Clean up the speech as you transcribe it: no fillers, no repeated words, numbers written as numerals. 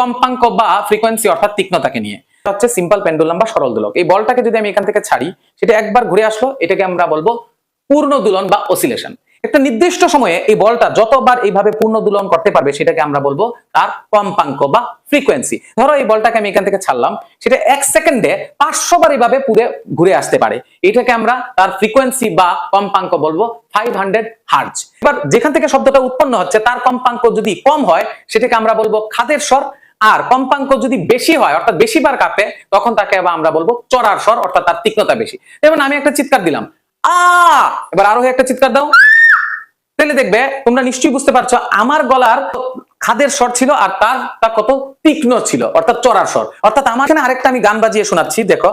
কম্পাঙ্ক বা ফ্রিকোয়েন্সি অর্থাৎ তীক্ষ্ণতাকে নিয়ে। হচ্ছে সিম্পল পেন্ডুলাম বা সরল দোলক। এই বলটাকে যদি আমি এখান থেকে ছাড়ি, সেটা একবার ঘুরে আসলো, এটাকে আমরা বলবো পূর্ণ দোলন বা অসিলেশন। একটা নির্দিষ্ট সময়ে এই বলটা যতবার এইভাবে পূর্ণ দোলন করতে পারবে সেটাকে আমরা বলবো তার কম্পাঙ্ক বা ফ্রিকোয়েন্সি। ধরো এই বলটাকে আমি এখান থেকে ছাড়লাম, সেটা 1 সেকেন্ডে 500 বার এইভাবে পুরো ঘুরে আসতে পারে, এটাকে আমরা তার ফ্রিকোয়েন্সি বা কম্পাঙ্ক বলবো 500 হার্জ। এবার যেখান থেকে শব্দটা উৎপন্ন হচ্ছে তার কম্পাঙ্ক যদি কম হয় সেটাকে আমরা বলবো খাদের স্বর, আর কম্পাঙ্ক যদি বেশি হয় অর্থাৎ বেশিবার কাঁপে তখন তাকে আমরা বলবো চড়ার স্বর অর্থাৎ তার তীক্ষ্ণতা বেশি। যেমন আমি একটা চিৎকার দিলাম আ, এবার আরো একটা চিৎকার দাও, তাহলে দেখবে তোমরা নিশ্চয়ই বুঝতে পারছো আমার গলার খাদের স্বর ছিল আর তার কত তীক্ষ্ণ ছিল অর্থাৎ চড়ার স্বর। অর্থাৎ আমার এখানে আরেকটা আমি গান বাজিয়ে শোনাচ্ছি, দেখো।